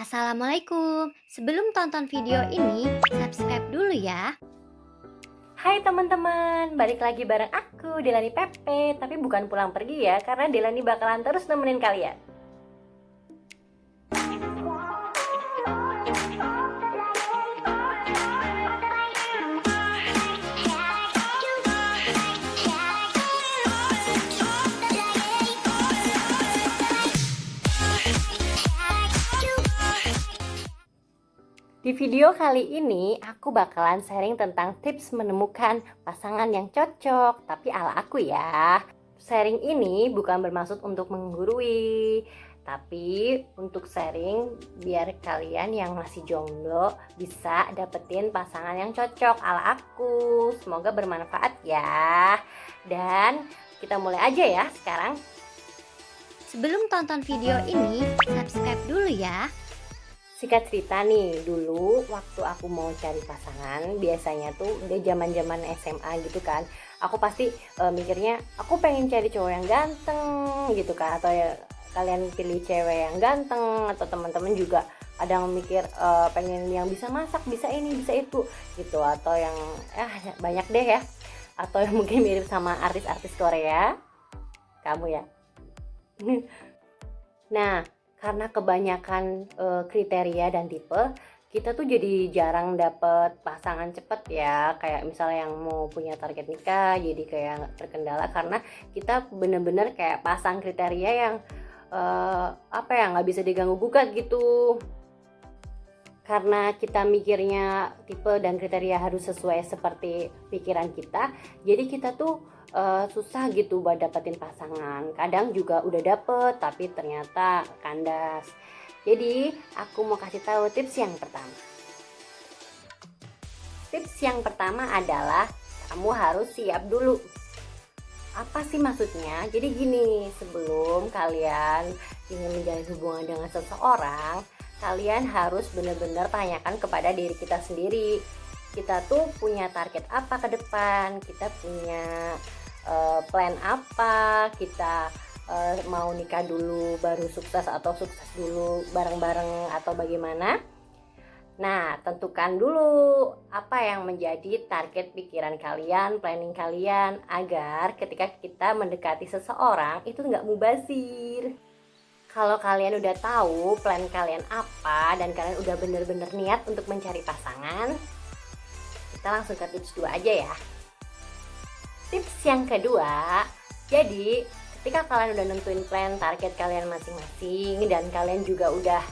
Assalamualaikum. Sebelum tonton video ini, subscribe dulu ya. Hai teman-teman, balik lagi bareng aku Delani Pepe. Tapi bukan pulang pergi ya, karena Delani bakalan terus nemenin kalian. Di video kali ini aku bakalan sharing tentang tips menemukan pasangan yang cocok, tapi ala aku ya. Sharing ini bukan bermaksud untuk menggurui, tapi untuk sharing biar kalian yang masih jomblo bisa dapetin pasangan yang cocok ala aku. Semoga bermanfaat ya. Dan kita mulai aja ya sekarang. Sebelum tonton video ini, subscribe dulu ya. Singkat cerita nih, dulu waktu aku mau cari pasangan, biasanya tuh udah zaman-zaman SMA gitu kan, aku pasti mikirnya aku pengen cari cowok yang ganteng gitu kan, atau ya kalian pilih cewek yang ganteng, atau teman-teman juga kadang mikir pengen yang bisa masak, bisa ini, bisa itu gitu, atau yang banyak deh ya, atau yang mungkin mirip sama artis-artis Korea, kamu ya. Nah, karena kebanyakan kriteria dan tipe, kita tuh jadi jarang dapet pasangan cepet ya. Kayak misalnya yang mau punya target nikah, jadi kayak nggak terkendala karena kita bener-bener kayak pasang kriteria yang nggak bisa diganggu gugat gitu. Karena kita mikirnya tipe dan kriteria harus sesuai seperti pikiran kita, jadi kita tuh susah gitu buat dapetin pasangan. Kadang juga udah dapet tapi ternyata kandas. Jadi aku mau kasih tahu tips yang pertama. Tips yang pertama adalah kamu harus siap dulu. Apa sih maksudnya? Jadi gini, sebelum kalian ingin menjalin hubungan dengan seseorang, kalian harus benar-benar tanyakan kepada diri kita sendiri. Kita tuh punya target apa ke depan, kita punya plan apa, kita mau nikah dulu baru sukses atau sukses dulu bareng-bareng atau bagaimana. Nah, tentukan dulu apa yang menjadi target pikiran kalian, planning kalian, agar ketika kita mendekati seseorang itu nggak mubazir. Kalau kalian udah tahu plan kalian apa dan kalian udah bener-bener niat untuk mencari pasangan, kita langsung ke tips 2 aja ya. Tips yang kedua, jadi ketika kalian udah nentuin plan target kalian masing-masing dan kalian juga udah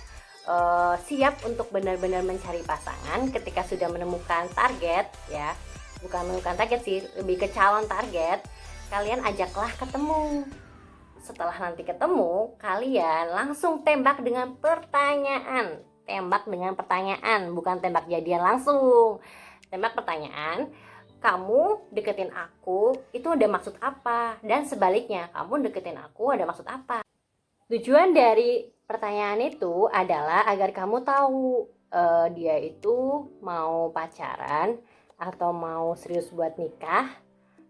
siap untuk benar-benar mencari pasangan, ketika sudah menemukan target ya, bukan menemukan target sih, lebih ke calon target, kalian ajaklah ketemu. Setelah nanti ketemu, kalian langsung tembak dengan pertanyaan. Tembak dengan pertanyaan, bukan tembak jadian langsung. Tembak pertanyaan, kamu deketin aku itu ada maksud apa? Dan sebaliknya, kamu deketin aku ada maksud apa? Tujuan dari pertanyaan itu adalah agar kamu tahu dia itu mau pacaran atau mau serius buat nikah.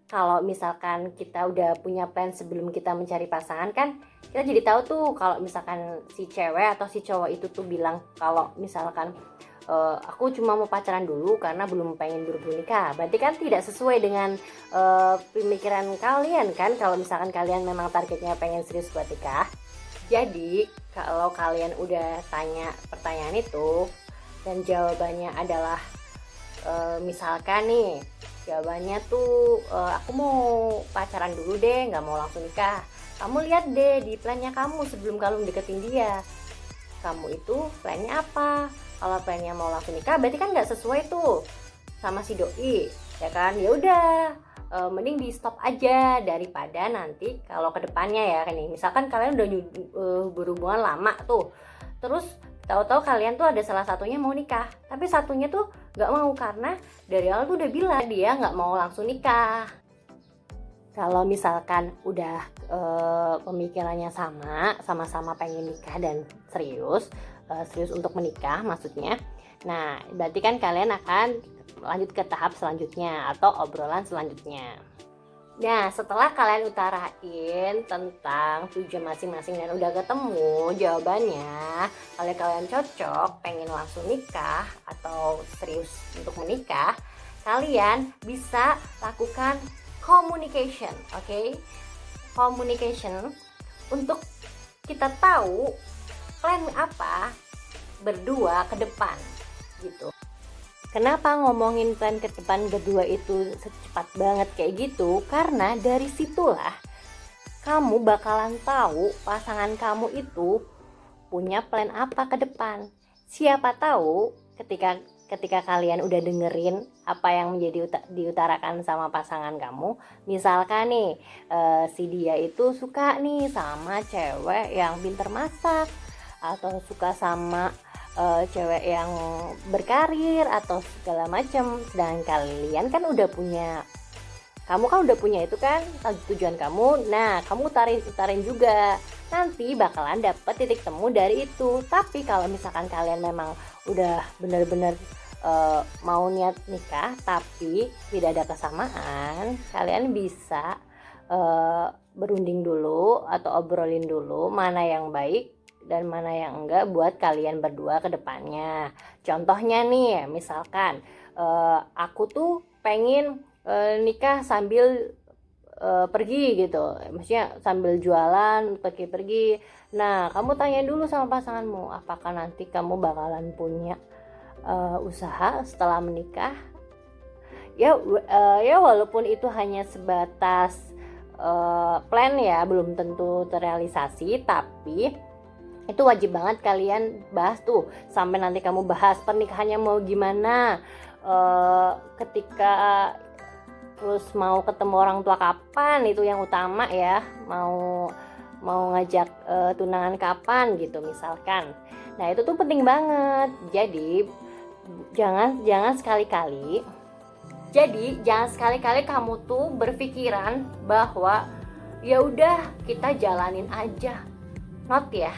Kalau misalkan kita udah punya plan sebelum kita mencari pasangan kan, kita jadi tahu tuh kalau misalkan si cewek atau si cowok itu tuh bilang kalau misalkan aku cuma mau pacaran dulu karena belum pengen buru-buru nikah, berarti kan tidak sesuai dengan pemikiran kalian kan, kalau misalkan kalian memang targetnya pengen serius buat nikah. Jadi kalau kalian udah tanya pertanyaan itu dan jawabannya adalah misalkan nih jawabannya tuh aku mau pacaran dulu deh, nggak mau langsung nikah. Kamu lihat deh di plannya kamu sebelum kamu deketin dia, kamu itu plannya apa? Kalau plannya mau langsung nikah berarti kan nggak sesuai tuh sama si doi, ya kan? Ya udah, mending di stop aja daripada nanti kalau kedepannya ya kan nih, misalkan kalian udah berhubungan lama tuh, terus tahu-tahu kalian tuh ada salah satunya mau nikah, tapi satunya tuh nggak mau karena dari awal tuh udah bilang dia nggak mau langsung nikah. Kalau misalkan udah pemikirannya sama-sama pengen nikah dan serius untuk menikah maksudnya, nah berarti kan kalian akan lanjut ke tahap selanjutnya atau obrolan selanjutnya. Nah, setelah kalian utarain tentang tujuan masing-masing dan udah ketemu jawabannya, kalau kalian cocok, pengen langsung nikah atau serius untuk menikah, kalian bisa lakukan communication, oke? Communication untuk kita tahu plan apa berdua ke depan gitu. Kenapa ngomongin plan ke depan berdua itu secepat banget kayak gitu? Karena dari situlah kamu bakalan tahu pasangan kamu itu punya plan apa ke depan. Siapa tahu ketika kalian udah dengerin apa yang diutarakan sama pasangan kamu, misalkan nih si dia itu suka nih sama cewek yang pinter masak, atau suka sama cewek yang berkarir atau segala macam. Sedangkan kalian kan udah punya, kamu kan udah punya itu kan tujuan kamu. Nah, kamu utarin juga, nanti bakalan dapet titik temu dari itu. Tapi kalau misalkan kalian memang udah bener-bener mau niat nikah tapi tidak ada kesamaan, kalian bisa berunding dulu atau obrolin dulu mana yang baik dan mana yang enggak buat kalian berdua ke depannya. Contohnya nih, misalkan aku tuh pengen nikah sambil pergi gitu, maksudnya sambil jualan pergi-pergi. Nah, kamu tanya dulu sama pasanganmu, apakah nanti kamu bakalan punya usaha setelah menikah? Ya walaupun itu hanya sebatas plan ya, belum tentu terrealisasi, tapi itu wajib banget kalian bahas tuh. Sampai nanti kamu bahas pernikahannya mau gimana, ketika terus mau ketemu orang tua kapan, itu yang utama ya. Mau ngajak tunangan kapan gitu misalkan. Nah, itu tuh penting banget. Jadi jangan sekali-kali kamu tuh berpikiran bahwa ya udah kita jalanin aja. Not ya.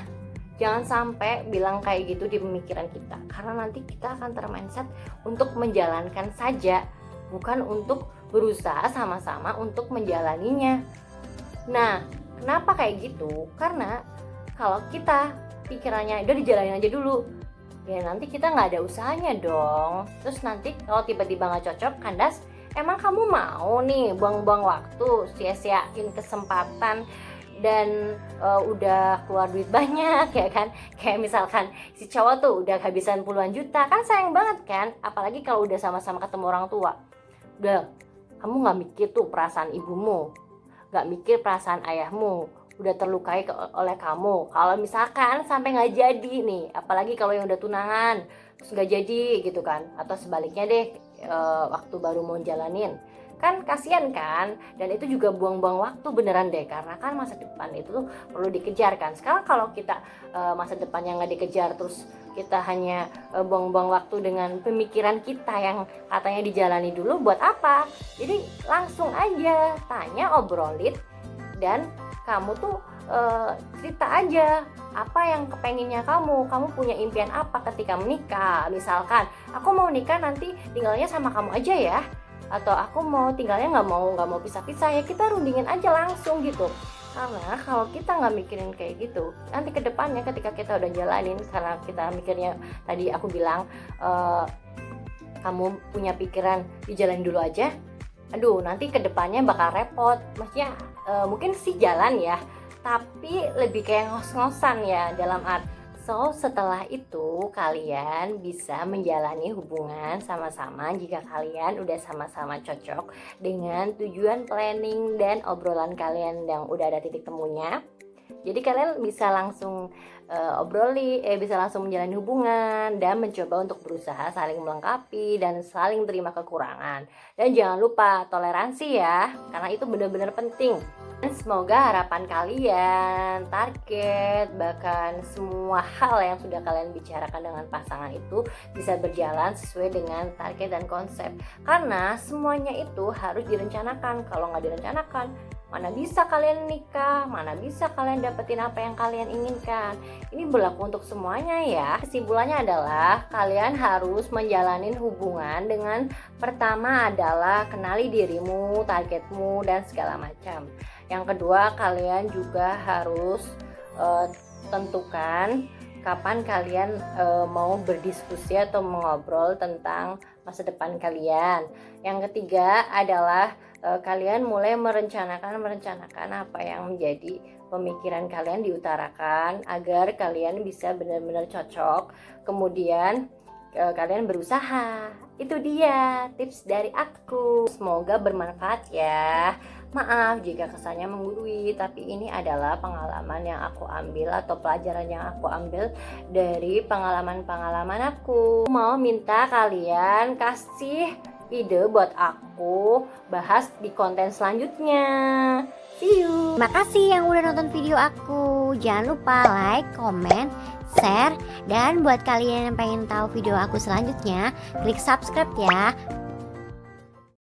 Jangan sampai bilang kayak gitu di pemikiran kita, karena nanti kita akan termindset untuk menjalankan saja, bukan untuk berusaha sama-sama untuk menjalaninya. Nah, kenapa kayak gitu? Karena kalau kita pikirannya udah dijalanin aja dulu, ya nanti kita nggak ada usahanya dong. Terus nanti kalau tiba-tiba nggak cocok, kandas, emang kamu mau nih buang-buang waktu, sia-siain kesempatan dan udah keluar duit banyak ya kan? Kayak misalkan si cowok tuh udah kehabisan puluhan juta, kan sayang banget kan? Apalagi kalau udah sama-sama ketemu orang tua. Udah, kamu gak mikir tuh perasaan ibumu, gak mikir perasaan ayahmu, udah terlukai oleh kamu. Kalau misalkan sampai gak jadi nih, apalagi kalau yang udah tunangan terus gak jadi gitu kan, atau sebaliknya deh, waktu baru mau jalanin, kan kasihan kan. Dan itu juga buang-buang waktu beneran deh, karena kan masa depan itu tuh perlu dikejar kan. Sekarang kalau kita masa depannya nggak dikejar, terus kita hanya buang-buang waktu dengan pemikiran kita yang katanya dijalani dulu, buat apa? Jadi langsung aja tanya, obrolin, dan kamu tuh cerita aja apa yang kepenginnya kamu punya impian apa ketika menikah. Misalkan aku mau nikah nanti tinggalnya sama kamu aja ya, atau aku mau tinggalnya nggak mau pisah-pisah, ya kita rundingin aja langsung gitu. Karena kalau kita nggak mikirin kayak gitu, nanti ke depannya ketika kita udah jalanin, karena kita mikirnya tadi aku bilang kamu punya pikiran dijalanin dulu aja, aduh nanti ke depannya bakal repot. Maksudnya mungkin sih jalan ya, tapi lebih kayak ngos-ngosan ya, dalam arti. So, setelah itu kalian bisa menjalani hubungan sama-sama jika kalian udah sama-sama cocok dengan tujuan planning dan obrolan kalian yang udah ada titik temunya. Jadi kalian bisa langsung bisa langsung menjalani hubungan dan mencoba untuk berusaha saling melengkapi dan saling terima kekurangan. Dan jangan lupa toleransi ya, karena itu benar-benar penting. Dan semoga harapan kalian, target, bahkan semua hal yang sudah kalian bicarakan dengan pasangan itu bisa berjalan sesuai dengan target dan konsep. Karena semuanya itu harus direncanakan. Kalau nggak direncanakan, mana bisa kalian nikah, mana bisa kalian dapetin apa yang kalian inginkan. Ini berlaku untuk semuanya ya. Kesimpulannya adalah kalian harus menjalani hubungan dengan pertama adalah kenali dirimu, targetmu, dan segala macam. Yang kedua, kalian juga harus tentukan kapan kalian mau berdiskusi atau mengobrol tentang masa depan kalian. Yang ketiga adalah kalian mulai merencanakan apa yang menjadi pemikiran kalian diutarakan agar kalian bisa benar-benar cocok. Kemudian kalian berusaha. Itu dia tips dari aku. Semoga bermanfaat ya. Maaf jika kesannya menggurui, tapi ini adalah pengalaman yang aku ambil atau pelajaran yang aku ambil dari pengalaman-pengalaman aku. Mau minta kalian kasih ide buat aku bahas di konten selanjutnya. See you. Makasih yang udah nonton video aku. Jangan lupa like, comment, share, dan buat kalian yang pengen tahu video aku selanjutnya, klik subscribe ya.